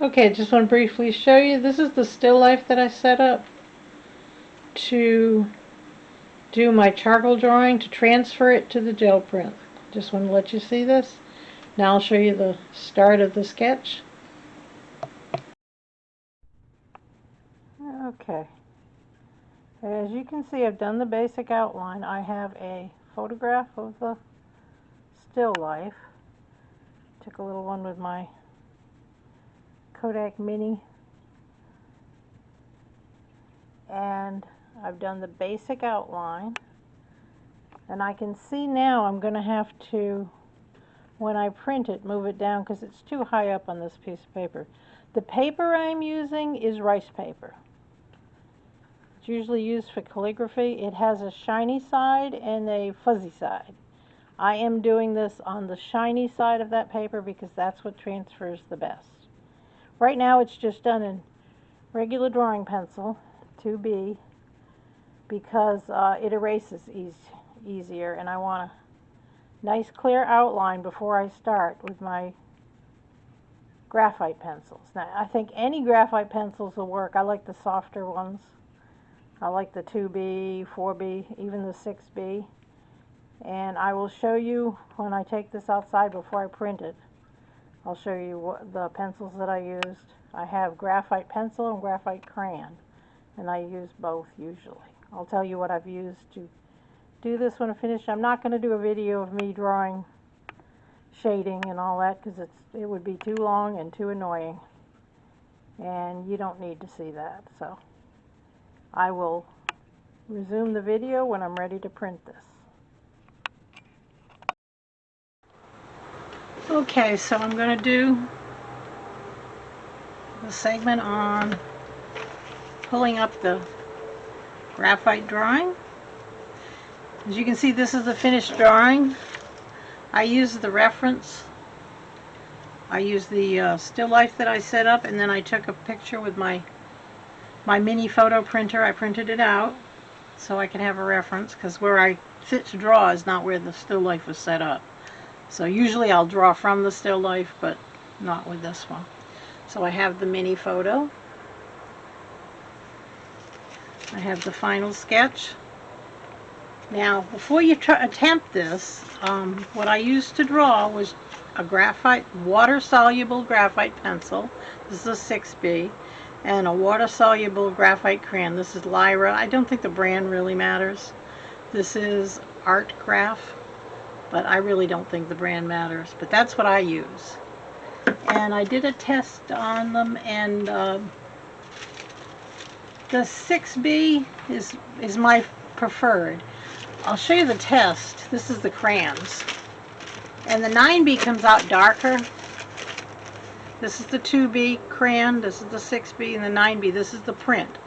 Okay, just want to briefly show you. This is the still life that I set up to do my charcoal drawing to transfer it to the gel print. Just want to let you see this. Now I'll show you the start of the sketch. Okay, as you can see, I've done the basic outline. I have a photograph of the still life. Took a little one with my Kodak Mini, and I've done the basic outline, and I can see now I'm going to have to, when I print it, move it down because it's too high up on this piece of paper. The paper I'm using is rice paper. It's usually used for calligraphy. It has a shiny side and a fuzzy side. I am doing this on the shiny side of that paper because that's what transfers the best. Right now it's just done in regular drawing pencil, 2B, because it erases easier, and I want a nice clear outline before I start with my graphite pencils. Now, I think any graphite pencils will work. I like the softer ones. I like the 2B, 4B, even the 6B. And I will show you when I take this outside before I print it. I'll show you what the pencils that I used. I have graphite pencil and graphite crayon, and I use both usually. I'll tell you what I've used to do this when I finish. I'm not going to do a video of me drawing shading and all that because it would be too long and too annoying, and you don't need to see that. So I will resume the video when I'm ready to print this. Okay, so I'm going to do the segment on pulling up the graphite drawing. As you can see, this is the finished drawing. I used the reference. I used the still life that I set up, and then I took a picture with my mini photo printer. I printed it out so I can have a reference, because where I sit to draw is not where the still life was set up. So usually I'll draw from the still life, but not with this one. So I have the mini photo. I have the final sketch. Now, before you attempt this, what I used to draw was a graphite, water-soluble graphite pencil. This is a 6B. And a water-soluble graphite crayon. This is Lyra. I don't think the brand really matters. This is Art Graph, but I really don't think the brand matters. But that's what I use. And I did a test on them, and the 6B is my preferred. I'll show you the test. This is the crayons. And the 9B comes out darker. This is the 2B crayon, this is the 6B, and the 9B, this is the print.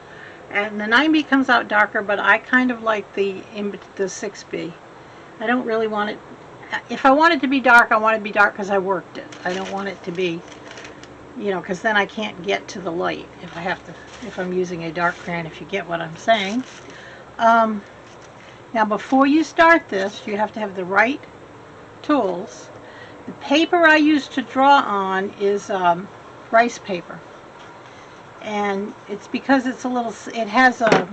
And the 9B comes out darker, but I kind of like the 6B. I don't really want it, if I want it to be dark, I want it to be dark because I worked it. I don't want it to be, you know, because then I can't get to the light if I'm using a dark crayon, if you get what I'm saying. Now before you start this, you have to have the right tools. The paper I use to draw on is rice paper, and it's because it's a little, it has a,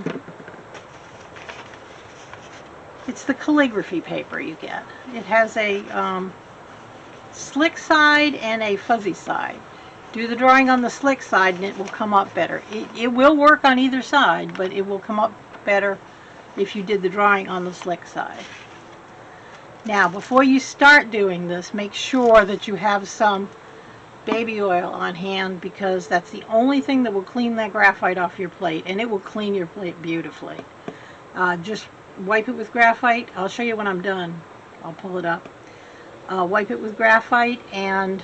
it's the calligraphy paper you get. It has a slick side and a fuzzy side. Do the drawing on the slick side and it will come up better. It will work on either side, but it will come up better if you did the drawing on the slick side. Now, before you start doing this, make sure that you have some baby oil on hand, because that's the only thing that will clean that graphite off your plate, and it will clean your plate beautifully. Just wipe it with graphite. I'll show you when I'm done. I'll pull it up. Wipe it with graphite, and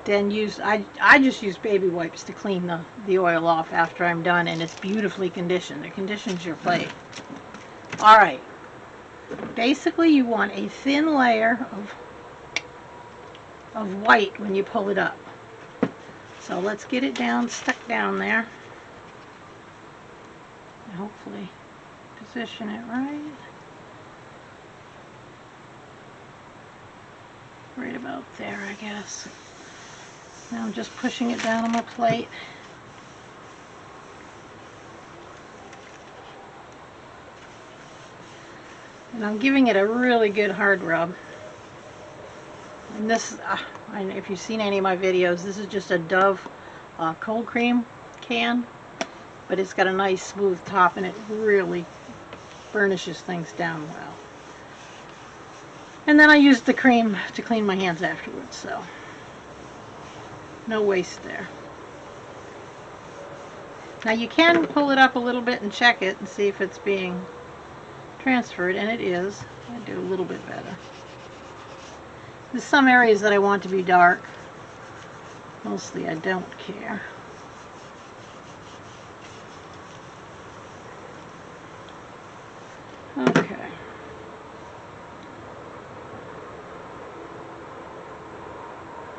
then I just use baby wipes to clean the oil off after I'm done, and it's beautifully conditioned. It conditions your plate. Alright. Basically, you want a thin layer of white when you pull it up. So let's get it stuck down there. Hopefully position it right. Right about there, I guess. Now I'm just pushing it down on my plate. And I'm giving it a really good hard rub. And this, if you've seen any of my videos, this is just a Dove cold cream can, but it's got a nice smooth top and it really burnishes things down well. And then I used the cream to clean my hands afterwards, so no waste there. Now you can pull it up a little bit and check it and see if it's being transferred, and it is. I do a little bit better. There's some areas that I want to be dark. Mostly I don't care. Okay.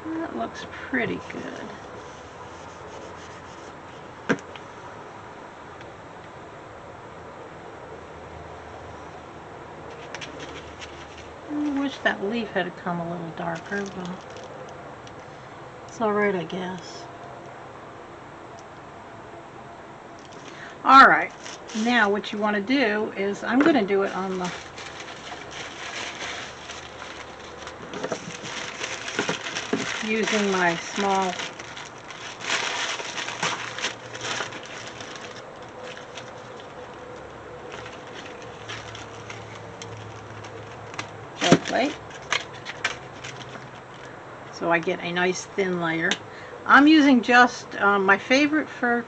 That looks pretty good. I wish that leaf had come a little darker, but it's alright, I guess. Alright, now what you want to do is, I'm going to do it on the using my small gel plate, so I get a nice thin layer. I'm using just my favorite for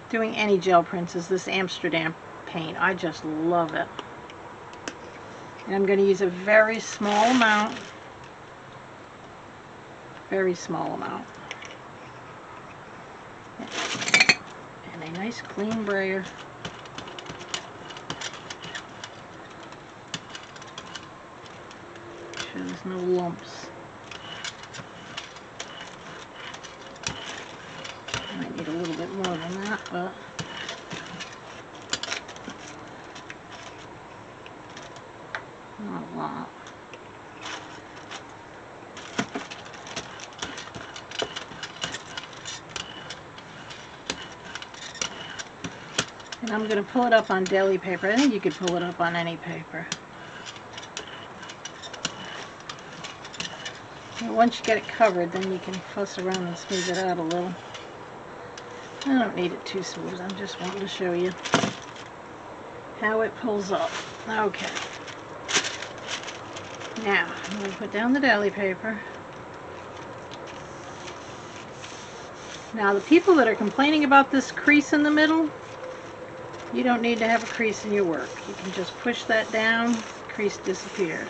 doing any gel prints is this Amsterdam paint. I just love it. And I'm going to use a very small amount. Very small amount. And a nice clean brayer. Make sure there's no lumps. Might need a little bit more than that, but not a lot. And I'm going to pull it up on deli paper. I think you could pull it up on any paper. And once you get it covered, then you can fuss around and smooth it out a little. I don't need it too smooth. I'm just wanting to show you how it pulls up. Okay. Now, I'm going to put down the deli paper. Now, the people that are complaining about this crease in the middle, you don't need to have a crease in your work. You can just push that down, the crease disappears.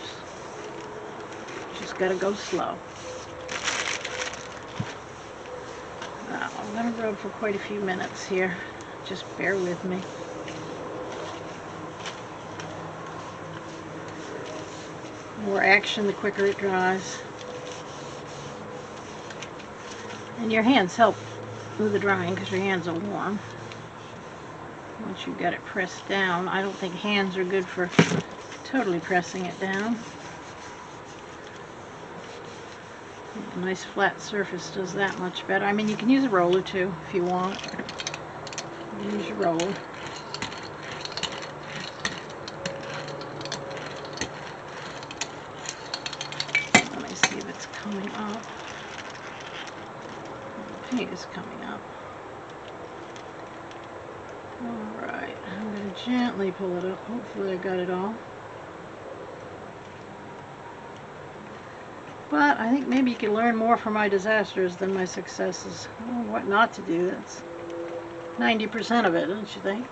Just got to go slow. Now, I'm going to rub for quite a few minutes here. Just bear with me. The more action, the quicker it dries. And your hands help with the drying because your hands are warm. Once you've got it pressed down, I don't think hands are good for totally pressing it down. A nice flat surface does that much better. I mean, you can use a roller too if you want. Use your roller. Let me see if it's coming up. The paint is coming up. Alright, I'm going to gently pull it up. Hopefully I got it all. But I think maybe you can learn more from my disasters than my successes. I don't know what not to do. That's 90% of it, don't you think?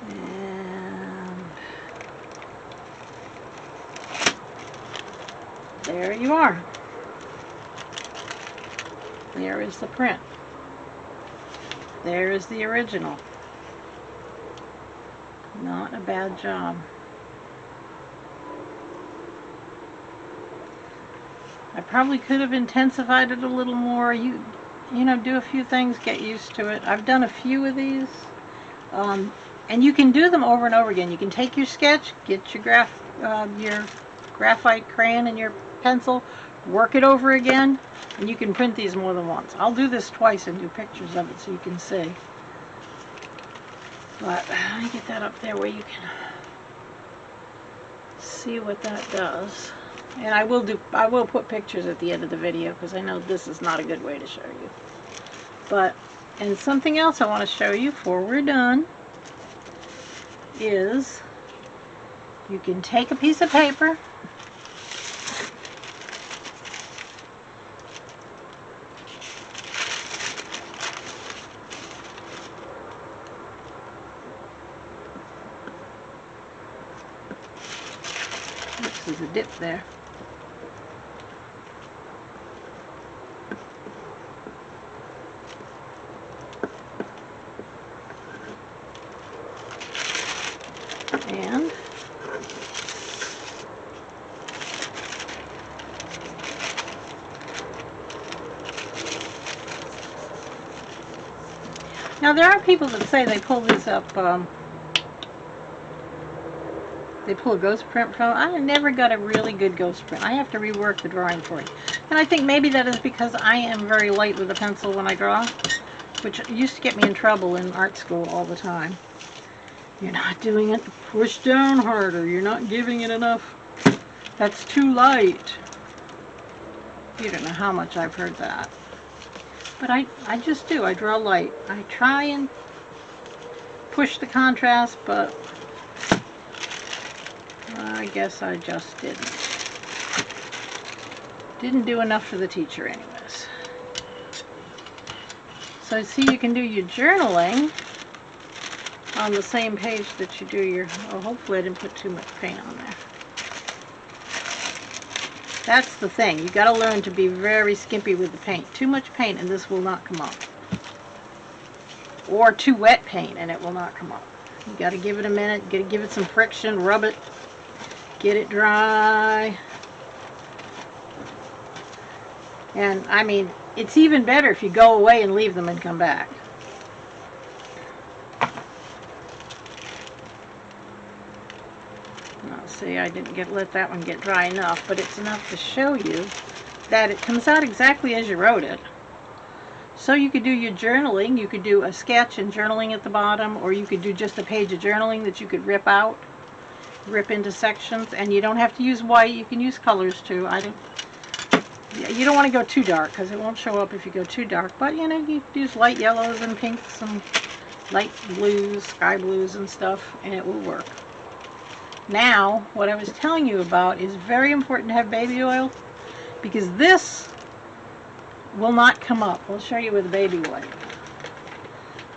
And there you are. There is the print. There is the original. Not a bad job. I probably could have intensified it a little more. You know, do a few things, get used to it. I've done a few of these. And you can do them over and over again. You can take your sketch, get your graphite crayon and your pencil, work it over again, and you can print these more than once. I'll do this twice and do pictures of it so you can see. But let me get that up there where you can see what that does. And I will put pictures at the end of the video because I know this is not a good way to show you. But, and something else I want to show you before we're done is you can take a piece of paper, there's a dip there. And now there are people that say they pull these up, they pull a ghost print from. I never got a really good ghost print. I have to rework the drawing for it. And I think maybe that is because I am very light with a pencil when I draw, which used to get me in trouble in art school all the time. You're not doing it, push down harder, you're not giving it enough, that's too light. You don't know how much I've heard that. But I just do, I draw light. I try and push the contrast, but I guess I just didn't. Didn't do enough for the teacher anyways. So see, you can do your journaling on the same page that you do your, oh, hopefully I didn't put too much paint on there. That's the thing, you got to learn to be very skimpy with the paint. Too much paint and this will not come up. Or too wet paint and it will not come up. You got to give it a minute, you got to give it some friction, rub it, get it dry. And I mean, it's even better if you go away and leave them and come back. See, I didn't let that one get dry enough, but it's enough to show you that it comes out exactly as you wrote it. So you could do your journaling, you could do a sketch and journaling at the bottom, or you could do just a page of journaling that you could rip out, rip into sections, and you don't have to use white, you can use colors too. You don't want to go too dark because it won't show up if you go too dark, but you know, you use light yellows and pinks and light blues, sky blues and stuff, and it will work. Now, what I was telling you about is very important to have baby oil because this will not come up. We'll show you with baby oil.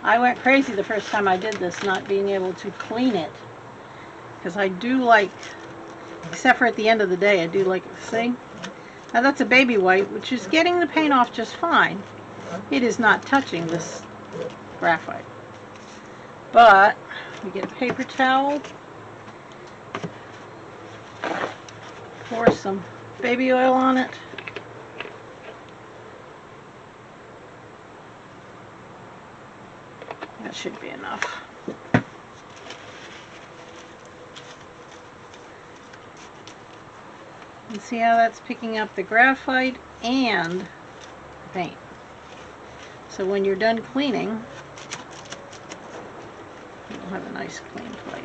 I went crazy the first time I did this, not being able to clean it because I do like, except for at the end of the day, I do like, see? Now that's a baby white, which is getting the paint off just fine. It is not touching this graphite. But we get a paper towel, pour some baby oil on it. That should be enough. And see how that's picking up the graphite and the paint. So when you're done cleaning, you'll have a nice clean plate.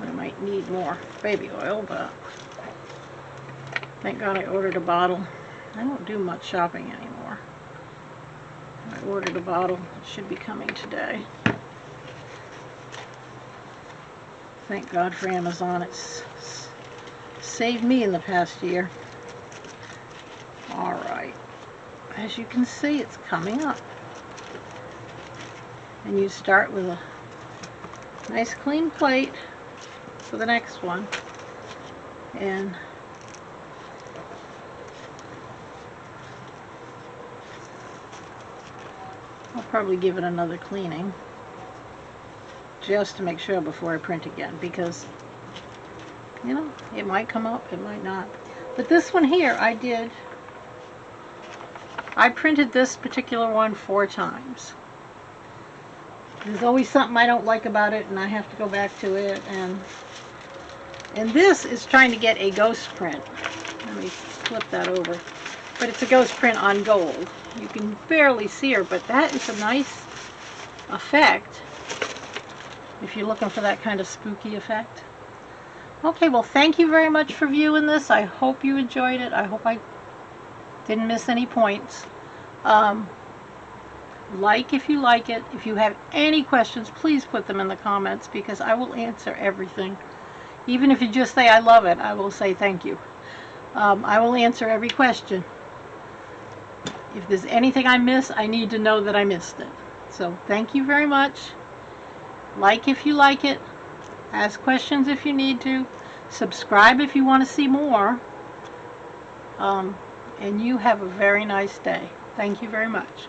I might need more baby oil, but thank God I ordered a bottle. I don't do much shopping anymore. I ordered a bottle. It should be coming today. Thank God for Amazon. It's saved me in the past year. Alright. As you can see, it's coming up. And you start with a nice clean plate for the next one. And I'll probably give it another cleaning just to make sure before I print again, because you know, it might come up, it might not. But this one here I printed this particular one 4 times. There's always something I don't like about it, and I have to go back to it. And this is trying to get a ghost print. Let me flip that over. But it's a ghost print on gold. You can barely see her, but that is a nice effect if you're looking for that kind of spooky effect. Okay, well, thank you very much for viewing this. I hope you enjoyed it. I hope I didn't miss any points. Like if you like it. If you have any questions, please put them in the comments, because I will answer everything. Even if you just say I love it, I will say thank you. I will answer every question. If there's anything I miss, I need to know that I missed it. So thank you very much. Like if you like it. Ask questions if you need to. Subscribe if you want to see more. And you have a very nice day. Thank you very much.